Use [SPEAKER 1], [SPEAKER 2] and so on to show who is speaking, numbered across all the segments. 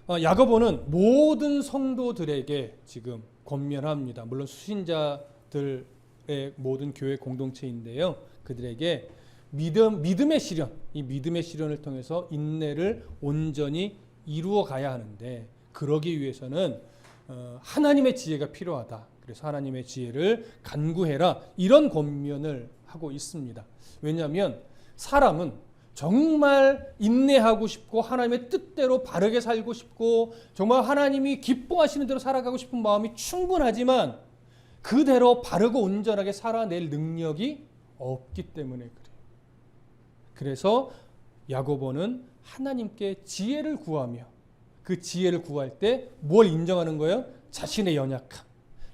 [SPEAKER 1] 야고보는 모든 성도들에게 지금 권면합니다. 물론 수신자들의 모든 교회 공동체인데요. 그들에게 믿음의 시련, 이 믿음의 시련을 통해서 인내를 온전히 이루어 가야 하는데, 그러기 위해서는 하나님의 지혜가 필요하다. 그래서 하나님의 지혜를 간구해라, 이런 권면을 하고 있습니다. 왜냐하면 사람은 정말 인내하고 싶고 하나님의 뜻대로 바르게 살고 싶고 정말 하나님이 기뻐하시는 대로 살아가고 싶은 마음이 충분하지만 그대로 바르고 온전하게 살아낼 능력이 없기 때문에 그래요. 그래서 야고보는 하나님께 지혜를 구하며, 그 지혜를 구할 때 뭘 인정하는 거예요? 자신의 연약함,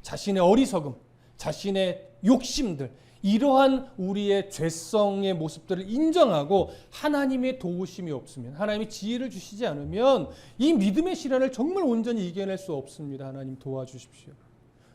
[SPEAKER 1] 자신의 어리석음, 자신의 욕심들, 이러한 우리의 죄성의 모습들을 인정하고 하나님의 도우심이 없으면, 하나님이 지혜를 주시지 않으면 이 믿음의 시련을 정말 온전히 이겨낼 수 없습니다. 하나님 도와주십시오.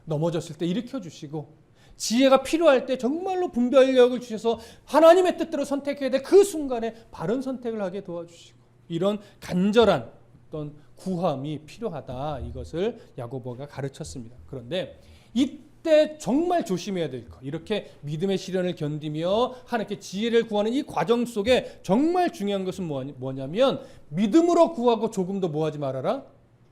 [SPEAKER 1] 넘어졌을 때 일으켜주시고, 지혜가 필요할 때 정말로 분별력을 주셔서 하나님의 뜻대로 선택해야 될 그 순간에 바른 선택을 하게 도와주시고, 이런 간절한 어떤 구함이 필요하다, 이것을 야고보가 가르쳤습니다. 그런데 이때 정말 조심해야 될 것, 이렇게 믿음의 시련을 견디며 하나님께 지혜를 구하는 이 과정 속에 정말 중요한 것은 뭐냐면 믿음으로 구하고 조금 더 뭐하지 말아라?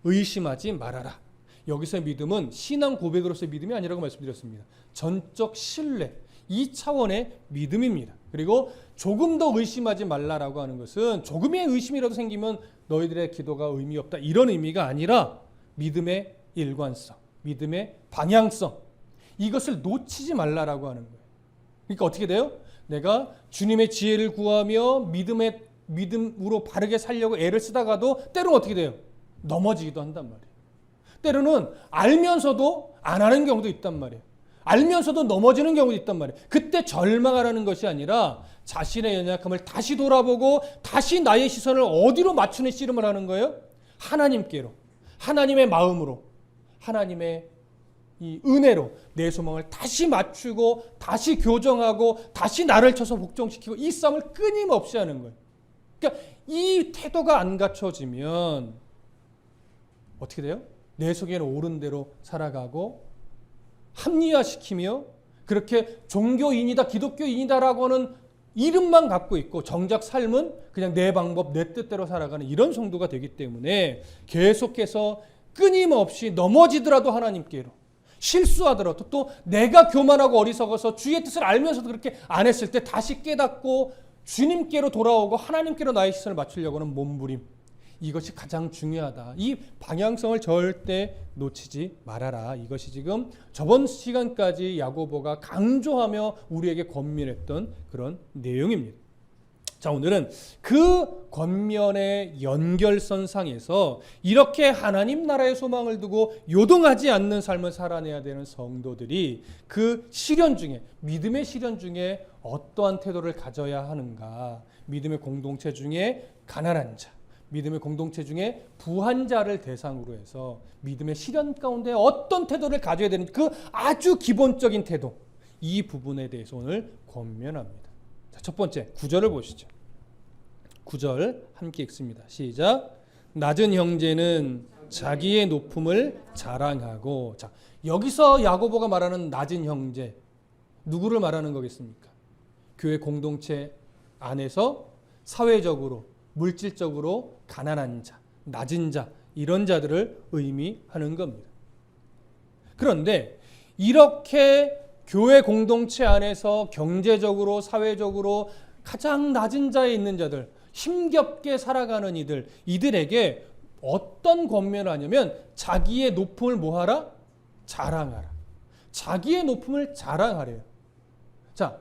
[SPEAKER 1] 의심하지 말아라. 여기서의 믿음은 신앙 고백으로서의 믿음이 아니라고 말씀드렸습니다. 전적 신뢰, 이 차원의 믿음입니다. 그리고 조금 더 의심하지 말라라고 하는 것은 조금의 의심이라도 생기면 너희들의 기도가 의미 없다, 이런 의미가 아니라 믿음의 일관성, 믿음의 방향성, 이것을 놓치지 말라라고 하는 거예요. 그러니까 어떻게 돼요? 내가 주님의 지혜를 구하며 믿음으로 바르게 살려고 애를 쓰다가도 때로는 어떻게 돼요? 넘어지기도 한단 말이에요. 때로는 알면서도 안 하는 경우도 있단 말이에요. 알면서도 넘어지는 경우도 있단 말이에요. 그때 절망하라는 것이 아니라 자신의 연약함을 다시 돌아보고 다시 나의 시선을 어디로 맞추는 씨름을 하는 거예요? 하나님께로, 하나님의 마음으로, 하나님의 이 은혜로 내 소망을 다시 맞추고 다시 교정하고 다시 나를 쳐서 복종시키고, 이 싸움을 끊임없이 하는 거예요. 그러니까 이 태도가 안 갖춰지면 어떻게 돼요? 내 속에는 옳은 대로 살아가고 합리화시키며 그렇게 종교인이다, 기독교인이다라고 하는 이름만 갖고 있고 정작 삶은 그냥 내 방법, 내 뜻대로 살아가는 이런 성도가 되기 때문에 계속해서 끊임없이 넘어지더라도 하나님께로, 실수하더라도 또 내가 교만하고 어리석어서 주의 뜻을 알면서도 그렇게 안 했을 때 다시 깨닫고 주님께로 돌아오고 하나님께로 나의 시선을 맞추려고 하는 몸부림, 이것이 가장 중요하다. 이 방향성을 절대 놓치지 말아라. 이것이 지금 저번 시간까지 야고보가 강조하며 우리에게 권면했던 그런 내용입니다. 자, 오늘은 그 권면의 연결선상에서 이렇게 하나님 나라의 소망을 두고 요동하지 않는 삶을 살아내야 되는 성도들이 그 시련 중에, 믿음의 시련 중에 어떠한 태도를 가져야 하는가, 믿음의 공동체 중에 가난한 자, 믿음의 공동체 중에 부한 자를 대상으로 해서 믿음의 시련 가운데 어떤 태도를 가져야 되는지, 그 아주 기본적인 태도, 이 부분에 대해서 오늘 권면합니다. 자, 첫 번째 9절을 보시죠. 9절 함께 읽습니다. 시작. 낮은 형제는 자기의 높음을 자랑하고. 자, 여기서 야고보가 말하는 낮은 형제, 누구를 말하는 거겠습니까? 교회 공동체 안에서 사회적으로, 물질적으로 가난한 자, 낮은 자, 이런 자들을 의미하는 겁니다. 그런데 이렇게 교회 공동체 안에서 경제적으로, 사회적으로 가장 낮은 자에 있는 자들, 힘겹게 살아가는 이들에게 어떤 권면을 하냐면 자기의 높음을 뭐하라? 자랑하라. 자기의 높음을 자랑하래요. 자,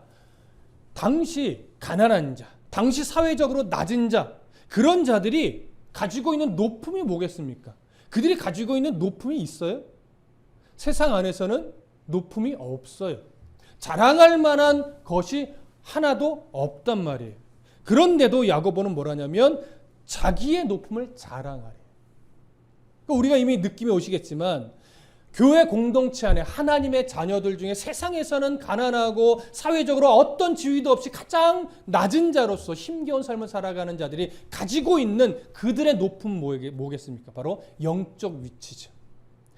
[SPEAKER 1] 당시 가난한 자, 당시 사회적으로 낮은 자, 그런 자들이 가지고 있는 높음이 뭐겠습니까? 그들이 가지고 있는 높음이 있어요? 세상 안에서는 높음이 없어요. 자랑할 만한 것이 하나도 없단 말이에요. 그런데도 야고보는 뭐라냐면 자기의 높음을 자랑하래요. 그러니까 우리가 이미 느낌이 오시겠지만 교회 공동체 안에 하나님의 자녀들 중에 세상에서는 가난하고 사회적으로 어떤 지위도 없이 가장 낮은 자로서 힘겨운 삶을 살아가는 자들이 가지고 있는 그들의 높은 뭐겠습니까? 바로 영적 위치죠.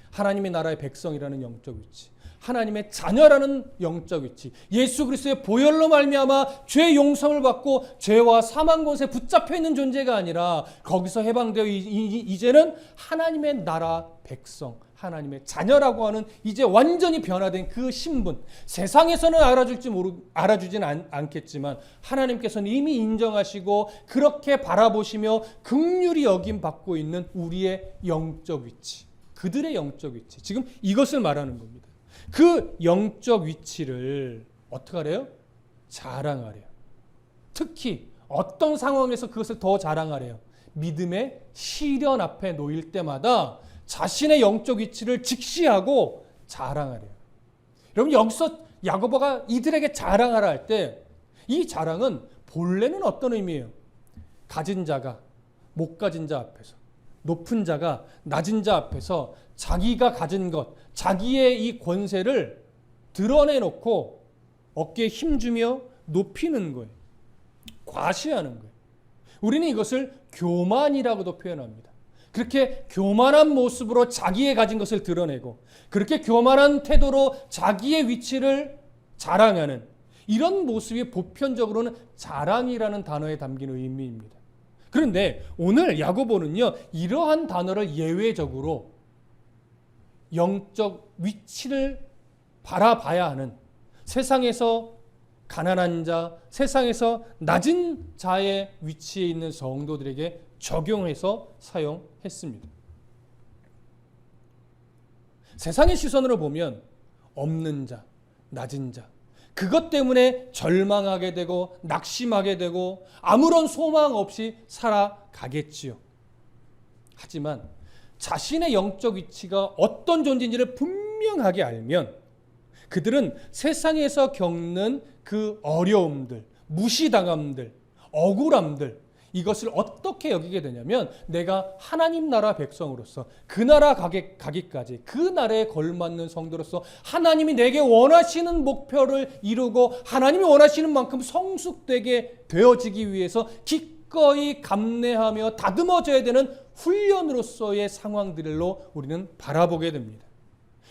[SPEAKER 1] 하나님의 나라의 백성이라는 영적 위치, 하나님의 자녀라는 영적 위치, 예수 그리스도의 보혈로 말미암아 죄 용서를 받고 죄와 사망 권세에 붙잡혀 있는 존재가 아니라 거기서 해방되어 이제는 하나님의 나라 백성, 하나님의 자녀라고 하는 이제 완전히 변화된 그 신분, 세상에서는 알아주진 않겠지만 하나님께서는 이미 인정하시고 그렇게 바라보시며 긍휼히 여김 받고 있는 우리의 영적 위치, 그들의 영적 위치, 지금 이것을 말하는 겁니다. 그 영적 위치를 어떻게 하래요? 자랑하래요. 특히 어떤 상황에서 그것을 더 자랑하래요? 믿음의 시련 앞에 놓일 때마다 자신의 영적 위치를 직시하고 자랑하래요. 여러분, 여기서 야고보가 이들에게 자랑하라 할 때 이 자랑은 본래는 어떤 의미예요? 가진 자가 못 가진 자 앞에서, 높은 자가 낮은 자 앞에서 자기가 가진 것, 자기의 이 권세를 드러내놓고 어깨에 힘주며 높이는 거예요. 과시하는 거예요. 우리는 이것을 교만이라고도 표현합니다. 그렇게 교만한 모습으로 자기의 가진 것을 드러내고 그렇게 교만한 태도로 자기의 위치를 자랑하는 이런 모습이 보편적으로는 자랑이라는 단어에 담긴 의미입니다. 그런데 오늘 야고보는요, 이러한 단어를 예외적으로 영적 위치를 바라봐야 하는, 세상에서 가난한 자, 세상에서 낮은 자의 위치에 있는 성도들에게 적용해서 사용했습니다. 세상의 시선으로 보면 없는 자, 낮은 자, 그것 때문에 절망하게 되고 낙심하게 되고 아무런 소망 없이 살아가겠지요. 하지만 자신의 영적 위치가 어떤 존재인지를 분명하게 알면 그들은 세상에서 겪는 그 어려움들, 무시당함들, 억울함들, 이것을 어떻게 여기게 되냐면 내가 하나님 나라 백성으로서 그 나라 가기까지 그 나라에 걸맞는 성도로서 하나님이 내게 원하시는 목표를 이루고 하나님이 원하시는 만큼 성숙되게 되어지기 위해서 기꺼이 감내하며 다듬어져야 되는 훈련으로서의 상황들로 우리는 바라보게 됩니다.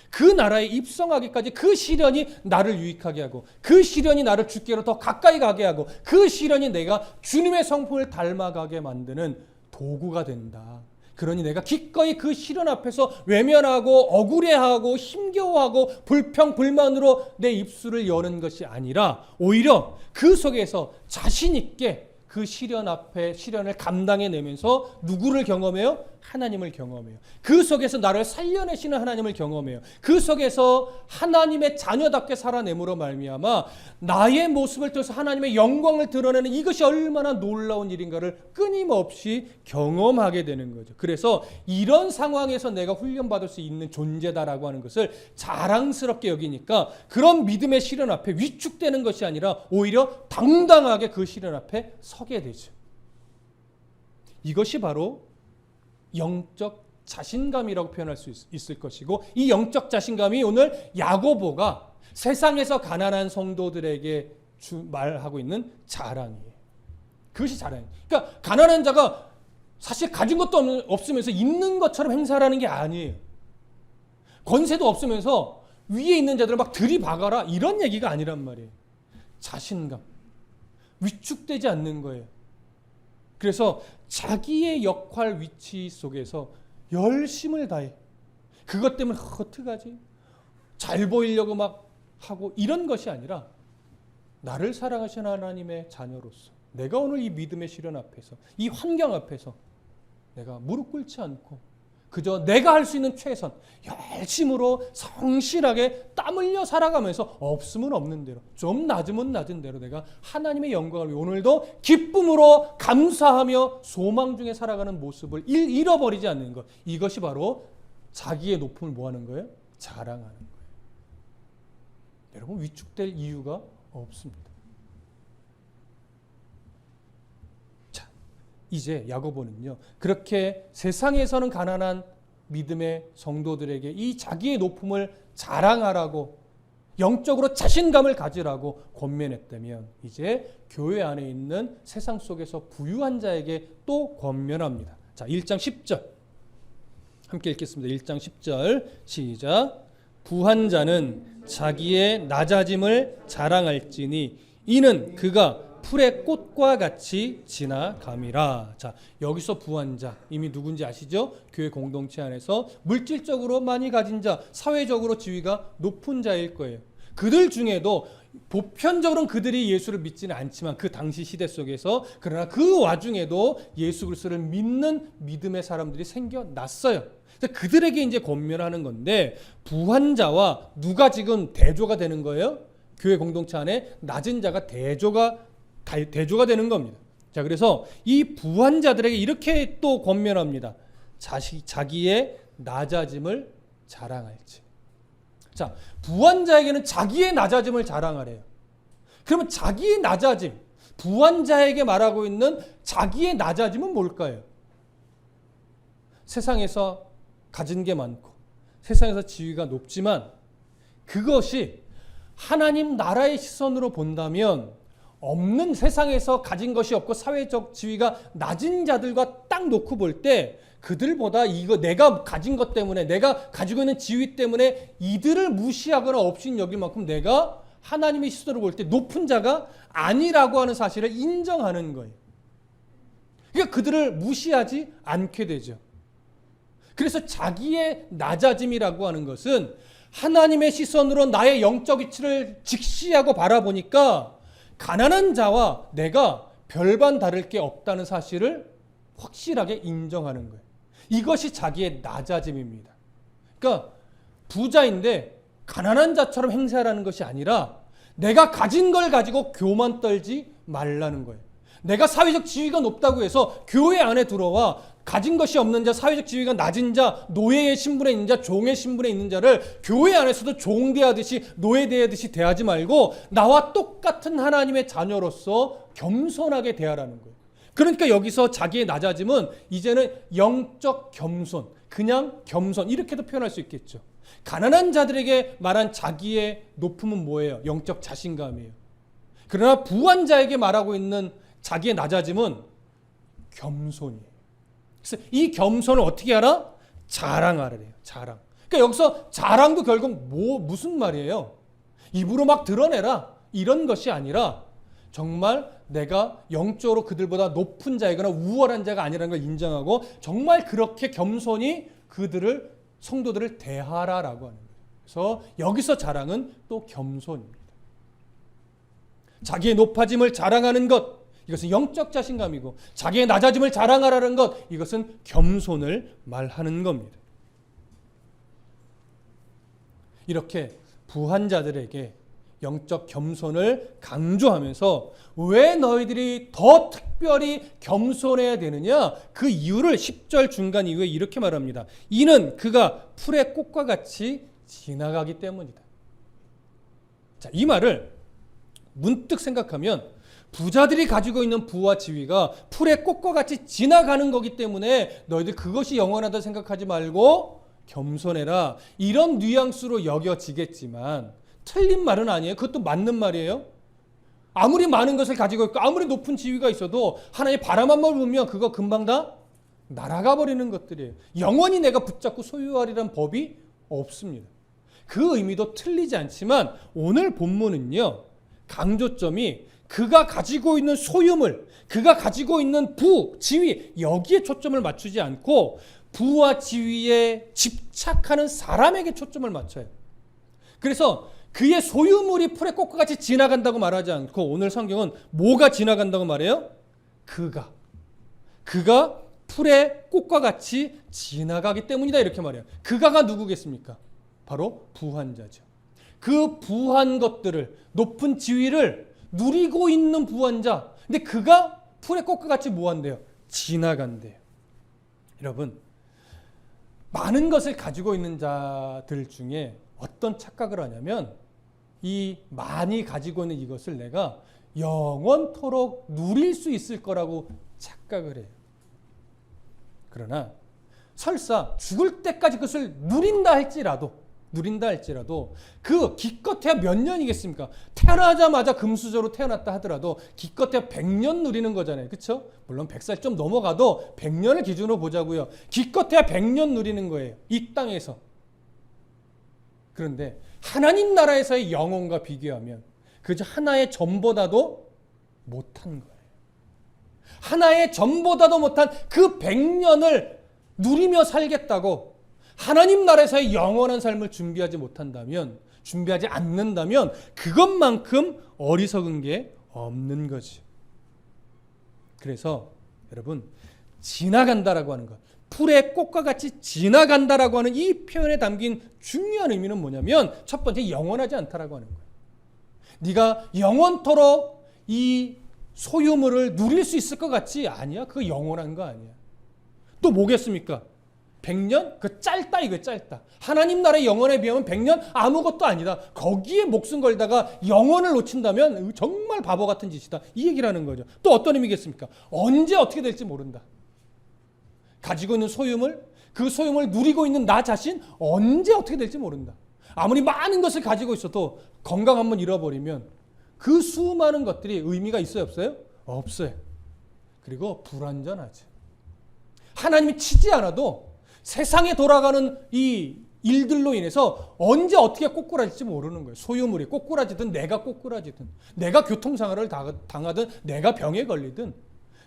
[SPEAKER 1] 그 나라에 입성하기까지 그 시련이 나를 유익하게 하고 그 시련이 나를 주께로 더 가까이 가게 하고 그 시련이 내가 주님의 성품을 닮아가게 만드는 도구가 된다. 그러니 내가 기꺼이 그 시련 앞에서 외면하고 억울해하고 힘겨워하고 불평불만으로 내 입술을 여는 것이 아니라 오히려 그 속에서 자신 있게 그 시련 앞에 시련을 감당해내면서 누구를 경험해요? 하나님을 경험해요. 그 속에서 나를 살려내시는 하나님을 경험해요. 그 속에서 하나님의 자녀답게 살아내므로 말미암아 나의 모습을 통해서 하나님의 영광을 드러내는 이것이 얼마나 놀라운 일인가를 끊임없이 경험하게 되는 거죠. 그래서 이런 상황에서 내가 훈련받을 수 있는 존재다라고 하는 것을 자랑스럽게 여기니까 그런 믿음의 시련 앞에 위축되는 것이 아니라 오히려 당당하게 그 시련 앞에 서게 되죠. 이것이 바로 영적 자신감이라고 표현할 수 있을 것이고, 이 영적 자신감이 오늘 야고보가 세상에서 가난한 성도들에게 말하고 있는 자랑이에요. 그것이 자랑이에요. 그러니까 가난한 자가 사실 가진 것도 없으면서 있는 것처럼 행사하는 게 아니에요. 권세도 없으면서 위에 있는 자들을 막 들이박아라 이런 얘기가 아니란 말이에요. 자신감, 위축되지 않는 거예요. 그래서 자기의 역할 위치 속에서 열심을 다해. 그것 때문에 어떡하지? 잘 보이려고 막 하고 이런 것이 아니라 나를 사랑하시는 하나님의 자녀로서 내가 오늘 이 믿음의 시련 앞에서 이 환경 앞에서 내가 무릎 꿇지 않고 그저 내가 할 수 있는 최선 열심으로 성실하게 땀 흘려 살아가면서 없으면 없는 대로 좀 낮으면 낮은 대로 내가 하나님의 영광을 위해 오늘도 기쁨으로 감사하며 소망 중에 살아가는 모습을 잃어버리지 않는 것, 이것이 바로 자기의 높음을 뭐하는 거예요? 자랑하는 거예요. 여러분, 위축될 이유가 없습니다. 이제 야고보는요, 그렇게 세상에서는 가난한 믿음의 성도들에게 이 자기의 높음을 자랑하라고 영적으로 자신감을 가지라고 권면했다면 이제 교회 안에 있는 세상 속에서 부유한 자에게 또 권면합니다. 자, 1장 10절 함께 읽겠습니다. 1장 10절 시작. 부한 자는 자기의 낮아짐을 자랑할지니 이는 그가 풀의 꽃과 같이 지나감이라. 자, 여기서 부한 자 이미 누군지 아시죠? 교회 공동체 안에서 물질적으로 많이 가진 자, 사회적으로 지위가 높은 자일 거예요. 그들 중에도 보편적으로는 그들이 예수를 믿지는 않지만 그 당시 시대 속에서 그러나 그 와중에도 예수 그리스도를 믿는 믿음의 사람들이 생겨났어요. 그들에게 이제 권면하는 건데 부한 자와 누가 지금 대조가 되는 거예요? 교회 공동체 안에 낮은 자가 대조가 되는 겁니다. 자, 그래서 이 부한 자들에게 이렇게 또 권면합니다. 자기의 낮아짐을 자랑할지. 자, 부한 자에게는 자기의 낮아짐을 자랑하래요. 그러면 자기의 낮아짐, 부한 자에게 말하고 있는 자기의 낮아짐은 뭘까요? 세상에서 가진 게 많고 세상에서 지위가 높지만 그것이 하나님 나라의 시선으로 본다면 없는 세상에서 가진 것이 없고 사회적 지위가 낮은 자들과 딱 놓고 볼 때 그들보다 이거 내가 가진 것 때문에 내가 가지고 있는 지위 때문에 이들을 무시하거나 없인 여길 만큼 내가 하나님의 시선으로 볼 때 높은 자가 아니라고 하는 사실을 인정하는 거예요. 그러니까 그들을 무시하지 않게 되죠. 그래서 자기의 낮아짐이라고 하는 것은 하나님의 시선으로 나의 영적 위치를 직시하고 바라보니까 가난한 자와 내가 별반 다를 게 없다는 사실을 확실하게 인정하는 거예요. 이것이 자기의 낮아짐입니다. 그러니까 부자인데 가난한 자처럼 행세하라는 것이 아니라 내가 가진 걸 가지고 교만 떨지 말라는 거예요. 내가 사회적 지위가 높다고 해서 교회 안에 들어와 가진 것이 없는 자, 사회적 지위가 낮은 자, 노예의 신분에 있는 자, 종의 신분에 있는 자를 교회 안에서도 종 대하듯이 노예 대하듯이 대하지 말고 나와 똑같은 하나님의 자녀로서 겸손하게 대하라는 거예요. 그러니까 여기서 자기의 낮아짐은 이제는 영적 겸손, 그냥 겸손 이렇게도 표현할 수 있겠죠. 가난한 자들에게 말한 자기의 높음은 뭐예요? 영적 자신감이에요. 그러나 부한 자에게 말하고 있는 자기의 낮아짐은 겸손이에요. 그래서 이 겸손을 어떻게 하라? 자랑하래요. 자랑. 그러니까 여기서 자랑도 결국 무슨 말이에요? 입으로 막 드러내라 이런 것이 아니라 정말 내가 영적으로 그들보다 높은 자이거나 우월한 자가 아니라는 걸 인정하고 정말 그렇게 겸손히 그들을 성도들을 대하라라고 하는 거예요. 그래서 여기서 자랑은 또 겸손입니다. 자기의 높아짐을 자랑하는 것 이것은 영적 자신감이고 자기의 낮아짐을 자랑하라는 것 이것은 겸손을 말하는 겁니다. 이렇게 부한 자들에게 영적 겸손을 강조하면서 왜 너희들이 더 특별히 겸손해야 되느냐? 그 이유를 10절 중간 이후에 이렇게 말합니다. 이는 그가 풀의 꽃과 같이 지나가기 때문이다. 자, 이 말을 문득 생각하면 부자들이 가지고 있는 부와 지위가 풀의 꽃과 같이 지나가는 거기 때문에 너희들 그것이 영원하다 생각하지 말고 겸손해라. 이런 뉘앙스로 여겨지겠지만 틀린 말은 아니에요. 그것도 맞는 말이에요. 아무리 많은 것을 가지고 있고 아무리 높은 지위가 있어도 하나님 바람 한 번 불면 그거 금방 다 날아가 버리는 것들이에요. 영원히 내가 붙잡고 소유하리란 법이 없습니다. 그 의미도 틀리지 않지만 오늘 본문은요. 강조점이 그가 가지고 있는 소유물, 그가 가지고 있는 부, 지위 여기에 초점을 맞추지 않고 부와 지위에 집착하는 사람에게 초점을 맞춰요. 그래서 그의 소유물이 풀의 꽃과 같이 지나간다고 말하지 않고 오늘 성경은 뭐가 지나간다고 말해요? 그가 풀의 꽃과 같이 지나가기 때문이다 이렇게 말해요. 그가가 누구겠습니까? 바로 부한 자죠. 그 부한 것들을 높은 지위를 누리고 있는 부한 자. 근데 그가 풀의 꽃과 같이 뭐 한대요? 지나간대요. 여러분, 많은 것을 가지고 있는 자들 중에 어떤 착각을 하냐면 이 많이 가지고 있는 이것을 내가 영원토록 누릴 수 있을 거라고 착각을 해요. 그러나 설사 죽을 때까지 그것을 누린다 할지라도 그 기껏해야 몇 년이겠습니까? 태어나자마자 금수저로 태어났다 하더라도 기껏해야 100년 누리는 거잖아요. 그렇죠? 물론 100살 좀 넘어가도 100년을 기준으로 보자고요. 기껏해야 100년 누리는 거예요. 이 땅에서. 그런데 하나님 나라에서의 영혼과 비교하면 그저 하나의 점보다도 못한 거예요. 하나의 점보다도 못한 그 100년을 누리며 살겠다고 하나님 나라에서의 영원한 삶을 준비하지 않는다면 그것만큼 어리석은 게 없는 거지. 그래서 여러분, 지나간다라고 하는 것, 풀의 꽃과 같이 지나간다라고 하는 이 표현에 담긴 중요한 의미는 뭐냐면 첫 번째, 영원하지 않다라고 하는 거예요. 네가 영원토록 이 소유물을 누릴 수 있을 것 같지? 아니야. 그거 영원한 거 아니야. 또 뭐겠습니까? 100년? 그 짧다 이거예요. 짧다. 하나님 나라의 영원에 비하면 100년 아무것도 아니다. 거기에 목숨 걸다가 영원을 놓친다면 정말 바보 같은 짓이다. 이 얘기를 하는 거죠. 또 어떤 의미겠습니까? 언제 어떻게 될지 모른다. 가지고 있는 소유물, 그 소유물을 누리고 있는 나 자신 언제 어떻게 될지 모른다. 아무리 많은 것을 가지고 있어도 건강 한번 잃어버리면 그 수많은 것들이 의미가 있어요, 없어요? 없어요. 그리고 불완전하지. 하나님이 치지 않아도 세상에 돌아가는 이 일들로 인해서 언제 어떻게 꼬꾸라질지 모르는 거예요. 소유물이 꼬꾸라지든 내가 꼬꾸라지든 내가 교통사고를 당하든 내가 병에 걸리든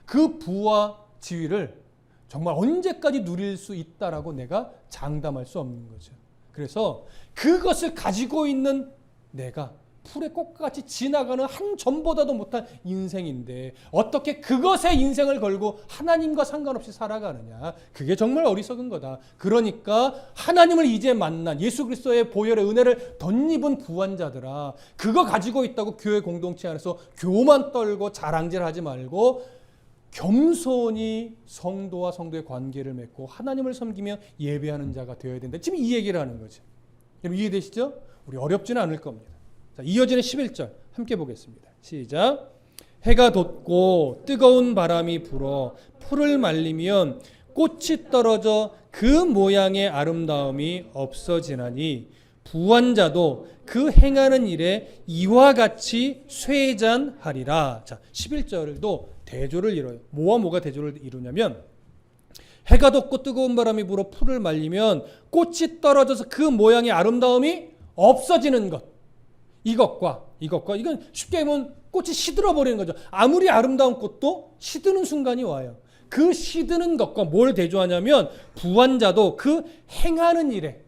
[SPEAKER 1] 그 부와 지위를 정말 언제까지 누릴 수 있다라고 내가 장담할 수 없는 거죠. 그래서 그것을 가지고 있는 내가 풀의 꽃과 같이 지나가는 한 점보다도 못한 인생인데 어떻게 그것에 인생을 걸고 하나님과 상관없이 살아가느냐. 그게 정말 어리석은 거다. 그러니까 하나님을 이제 만난 예수 그리스도의 보혈의 은혜를 덧입은 부한자들아, 그거 가지고 있다고 교회 공동체 안에서 교만 떨고 자랑질하지 말고 겸손히 성도와 성도의 관계를 맺고 하나님을 섬기며 예배하는 자가 되어야 된다. 지금 이 얘기를 하는 거죠. 여러분 이해되시죠? 우리 어렵지는 않을 겁니다. 자, 이어지는 11절 함께 보겠습니다. 시작. 해가 돋고 뜨거운 바람이 불어 풀을 말리면 꽃이 떨어져 그 모양의 아름다움이 없어지나니 부한 자도 그 행하는 일에 이와 같이 쇠잔하리라. 자, 11절도 대조를 이뤄요. 뭐와 뭐가 대조를 이루냐면 해가 돋고 뜨거운 바람이 불어 풀을 말리면 꽃이 떨어져서 그 모양의 아름다움이 없어지는 것. 이것과 이건 쉽게 보면 꽃이 시들어 버리는 거죠. 아무리 아름다운 꽃도 시드는 순간이 와요. 그 시드는 것과 뭘 대조하냐면 부한 자도 그 행하는 일에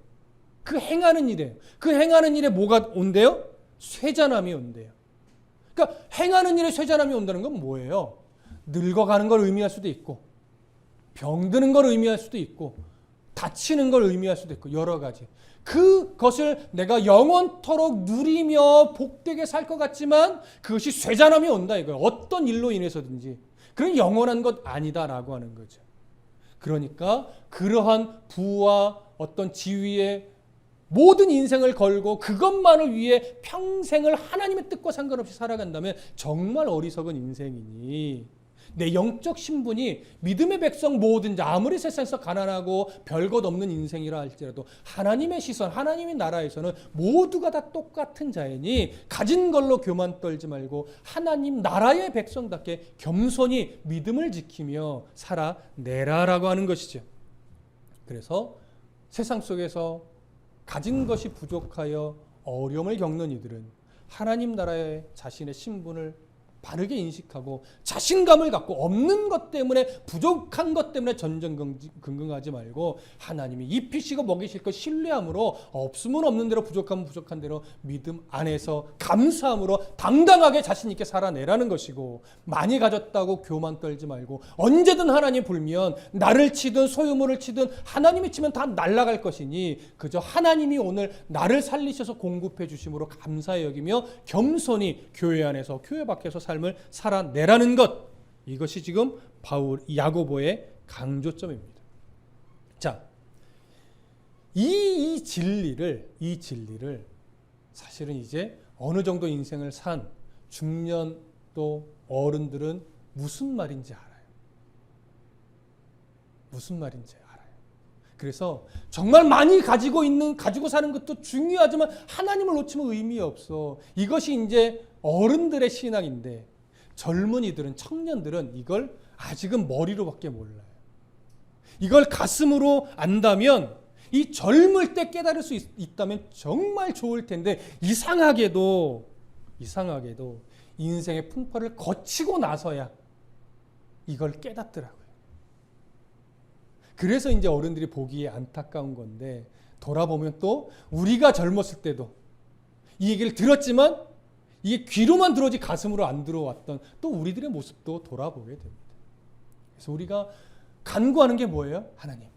[SPEAKER 1] 뭐가 온대요? 쇠잔함이 온대요. 그러니까 행하는 일에 쇠잔함이 온다는 건 뭐예요? 늙어가는 걸 의미할 수도 있고 병드는 걸 의미할 수도 있고 다치는 걸 의미할 수도 있고 여러 가지. 그것을 내가 영원토록 누리며 복되게 살 것 같지만 그것이 쇠잔함이 온다 이거예요. 어떤 일로 인해서든지. 그런 영원한 것 아니다라고 하는 거죠. 그러니까 그러한 부와 어떤 지위에 모든 인생을 걸고 그것만을 위해 평생을 하나님의 뜻과 상관없이 살아간다면 정말 어리석은 인생이니 내 영적 신분이 믿음의 백성 모든 자 아무리 세상에서 가난하고 별것 없는 인생이라 할지라도 하나님의 시선, 하나님의 나라에서는 모두가 다 똑같은 자이니 가진 걸로 교만 떨지 말고 하나님 나라의 백성답게 겸손히 믿음을 지키며 살아내라라고 하는 것이죠. 그래서 세상 속에서 가진 것이 부족하여 어려움을 겪는 이들은 하나님 나라의 자신의 신분을 바르게 인식하고 자신감을 갖고 없는 것 때문에 부족한 것 때문에 전전긍긍하지 말고 하나님이 입히시고 먹이실 것 신뢰함으로 없으면 없는 대로 부족하면 부족한 대로 믿음 안에서 감사함으로 당당하게 자신 있게 살아내라는 것이고 많이 가졌다고 교만 떨지 말고 언제든 하나님 불면 나를 치든 소유물을 치든 하나님이 치면 다 날아갈 것이니 그저 하나님이 오늘 나를 살리셔서 공급해 주심으로 감사히 여기며 겸손히 교회 안에서 교회 밖에서 삶을 살아내라는 것, 이것이 지금 야고보의 강조점입니다. 자, 이 진리를 사실은 이제 어느 정도 인생을 산 중년 또 어른들은 무슨 말인지 알아요. 무슨 말인지 알아요. 그래서 정말 많이 가지고 사는 것도 중요하지만 하나님을 놓치면 의미 없어. 이것이 이제 어른들의 신앙인데 젊은이들은, 청년들은 이걸 아직은 머리로밖에 몰라요. 이걸 가슴으로 안다면, 이 젊을 때 깨달을 수 있다면 정말 좋을 텐데 이상하게도 인생의 풍파를 거치고 나서야 이걸 깨닫더라고요. 그래서 이제 어른들이 보기에 안타까운 건데, 돌아보면 또 우리가 젊었을 때도 이 얘기를 들었지만 이게 귀로만 들어오지 가슴으로 안 들어왔던 또 우리들의 모습도 돌아보게 됩니다. 그래서 우리가 간구하는 게 뭐예요? 하나님,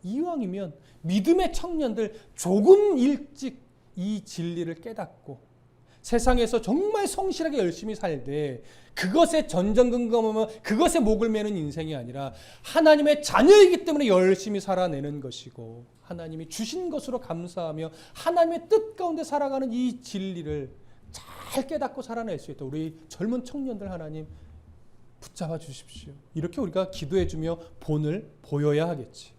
[SPEAKER 1] 이왕이면 믿음의 청년들 조금 일찍 이 진리를 깨닫고 세상에서 정말 성실하게 열심히 살되 그것에 전전긍긍하며 그것에 목을 매는 인생이 아니라 하나님의 자녀이기 때문에 열심히 살아내는 것이고 하나님이 주신 것으로 감사하며 하나님의 뜻 가운데 살아가는 이 진리를 잘 깨닫고 살아낼 수 있다. 우리 젊은 청년들 하나님 붙잡아 주십시오. 이렇게 우리가 기도해주며 본을 보여야 하겠지.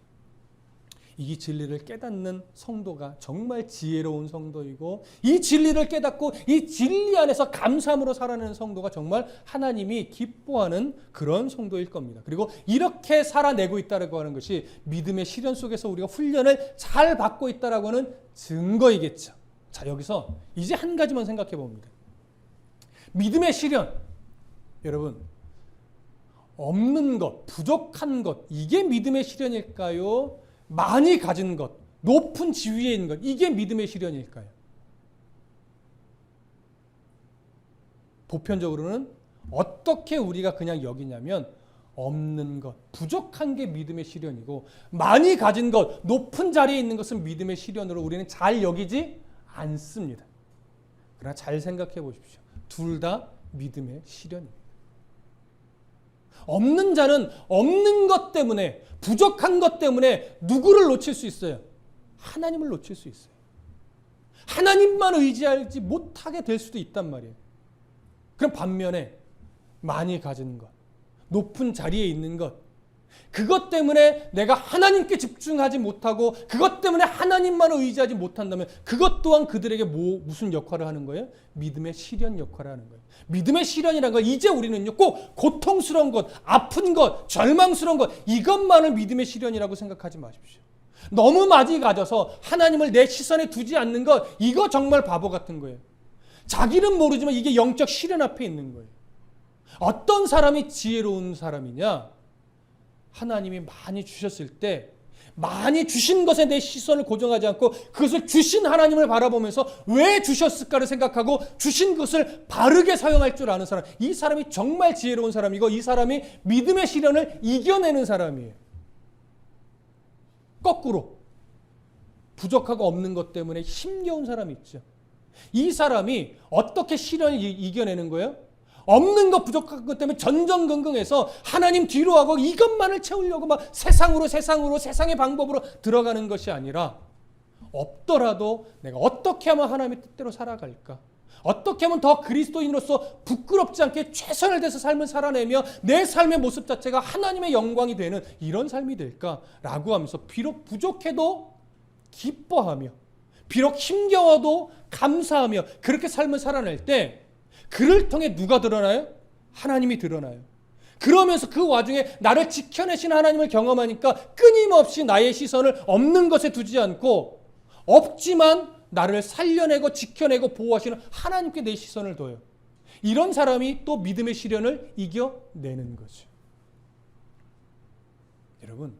[SPEAKER 1] 이 진리를 깨닫는 성도가 정말 지혜로운 성도이고, 이 진리를 깨닫고 이 진리 안에서 감사함으로 살아내는 성도가 정말 하나님이 기뻐하는 그런 성도일 겁니다. 그리고 이렇게 살아내고 있다고 하는 것이 믿음의 시련 속에서 우리가 훈련을 잘 받고 있다고 하는 증거이겠죠. 자, 여기서 이제 한 가지만 생각해 봅니다. 믿음의 시련, 여러분, 없는 것, 부족한 것, 이게 믿음의 시련일까요? 많이 가진 것, 높은 지위에 있는 것, 이게 믿음의 시련일까요? 보편적으로는 어떻게 우리가 그냥 여기냐면, 없는 것, 부족한 게 믿음의 시련이고 많이 가진 것, 높은 자리에 있는 것은 믿음의 시련으로 우리는 잘 여기지 않습니다. 그러나 잘 생각해 보십시오. 둘 다 믿음의 시련입니다. 없는 자는 없는 것 때문에, 부족한 것 때문에 누구를 놓칠 수 있어요? 하나님을 놓칠 수 있어요. 하나님만 의지하지 못하게 될 수도 있단 말이에요. 그럼 반면에 많이 가진 것, 높은 자리에 있는 것, 그것 때문에 내가 하나님께 집중하지 못하고 그것 때문에 하나님만을 의지하지 못한다면 그것 또한 그들에게 무슨 역할을 하는 거예요? 믿음의 시련 역할을 하는 거예요. 믿음의 시련이라는 건 이제 우리는요, 꼭 고통스러운 것, 아픈 것, 절망스러운 것, 이것만을 믿음의 시련이라고 생각하지 마십시오. 너무 많이 가져서 하나님을 내 시선에 두지 않는 것, 이거 정말 바보 같은 거예요. 자기는 모르지만 이게 영적 시련 앞에 있는 거예요. 어떤 사람이 지혜로운 사람이냐? 하나님이 많이 주셨을 때 많이 주신 것에 내 시선을 고정하지 않고 그것을 주신 하나님을 바라보면서 왜 주셨을까를 생각하고 주신 것을 바르게 사용할 줄 아는 사람, 이 사람이 정말 지혜로운 사람이고 이 사람이 믿음의 시련을 이겨내는 사람이에요. 거꾸로 부족하고 없는 것 때문에 힘겨운 사람이 있죠. 이 사람이 어떻게 시련을 이겨내는 거예요? 없는 것, 부족한 것 때문에 전전긍긍해서 하나님 뒤로 하고 이것만을 채우려고 막 세상으로 세상의 방법으로 들어가는 것이 아니라, 없더라도 내가 어떻게 하면 하나님의 뜻대로 살아갈까? 어떻게 하면 더 그리스도인으로서 부끄럽지 않게 최선을 다해서 삶을 살아내며 내 삶의 모습 자체가 하나님의 영광이 되는 이런 삶이 될까라고 하면서 비록 부족해도 기뻐하며 비록 힘겨워도 감사하며 그렇게 삶을 살아낼 때 그를 통해 누가 드러나요? 하나님이 드러나요. 그러면서 그 와중에 나를 지켜내신 하나님을 경험하니까 끊임없이 나의 시선을 없는 것에 두지 않고 없지만 나를 살려내고 지켜내고 보호하시는 하나님께 내 시선을 둬요. 이런 사람이 또 믿음의 시련을 이겨내는 거죠. 여러분,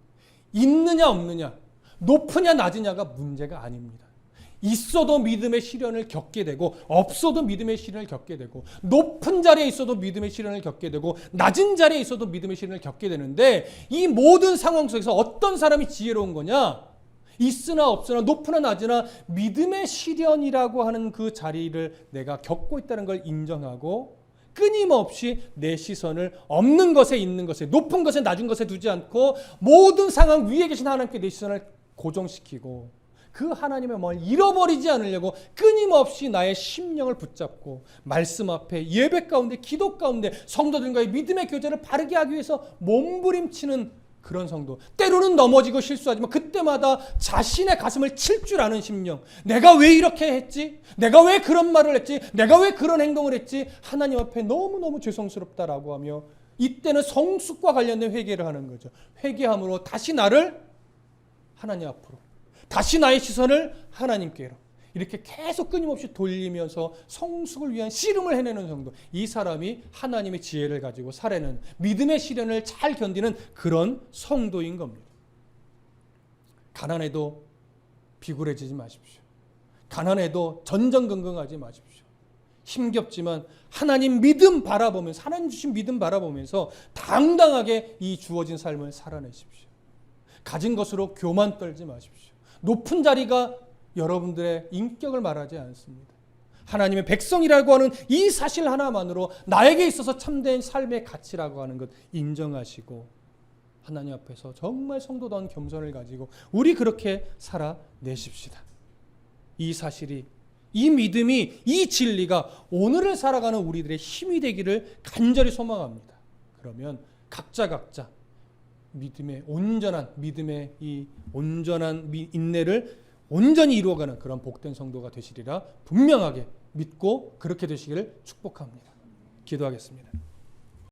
[SPEAKER 1] 있느냐 없느냐, 높으냐 낮으냐가 문제가 아닙니다. 있어도 믿음의 시련을 겪게 되고 없어도 믿음의 시련을 겪게 되고 높은 자리에 있어도 믿음의 시련을 겪게 되고 낮은 자리에 있어도 믿음의 시련을 겪게 되는데 이 모든 상황 속에서 어떤 사람이 지혜로운 거냐? 있으나 없으나 높으나 낮으나 믿음의 시련이라고 하는 그 자리를 내가 겪고 있다는 걸 인정하고 끊임없이 내 시선을 없는 것에 있는 것에, 높은 것에 낮은 것에 두지 않고 모든 상황 위에 계신 하나님께 내 시선을 고정시키고 그 하나님의 마음을 잃어버리지 않으려고 끊임없이 나의 심령을 붙잡고 말씀 앞에 예배 가운데 기도 가운데 성도들과의 믿음의 교제를 바르게 하기 위해서 몸부림치는 그런 성도. 때로는 넘어지고 실수하지만 그때마다 자신의 가슴을 칠 줄 아는 심령. 내가 왜 이렇게 했지? 내가 왜 그런 말을 했지? 내가 왜 그런 행동을 했지? 하나님 앞에 너무너무 죄송스럽다라고 하며 이때는 성숙과 관련된 회개를 하는 거죠. 회개함으로 다시 나를 하나님 앞으로, 다시 나의 시선을 하나님께로 이렇게 계속 끊임없이 돌리면서 성숙을 위한 씨름을 해내는 성도. 이 사람이 하나님의 지혜를 가지고 살아내는 믿음의 시련을 잘 견디는 그런 성도인 겁니다. 가난해도 비굴해지지 마십시오. 가난해도 전전긍긍하지 마십시오. 힘겹지만 하나님 믿음 바라보면서, 하나님 주신 믿음 바라보면서 당당하게 이 주어진 삶을 살아내십시오. 가진 것으로 교만 떨지 마십시오. 높은 자리가 여러분들의 인격을 말하지 않습니다. 하나님의 백성이라고 하는 이 사실 하나만으로 나에게 있어서 참된 삶의 가치라고 하는 것 인정하시고 하나님 앞에서 정말 성도다운 겸손을 가지고 우리 그렇게 살아내십시다. 이 사실이, 이 믿음이, 이 진리가 오늘을 살아가는 우리들의 힘이 되기를 간절히 소망합니다. 그러면 각자 믿음의 온전한 믿음의 이 온전한 인내를 온전히 이루어가는 그런 복된 성도가 되시리라 분명하게 믿고 그렇게 되시기를 축복합니다. 기도하겠습니다.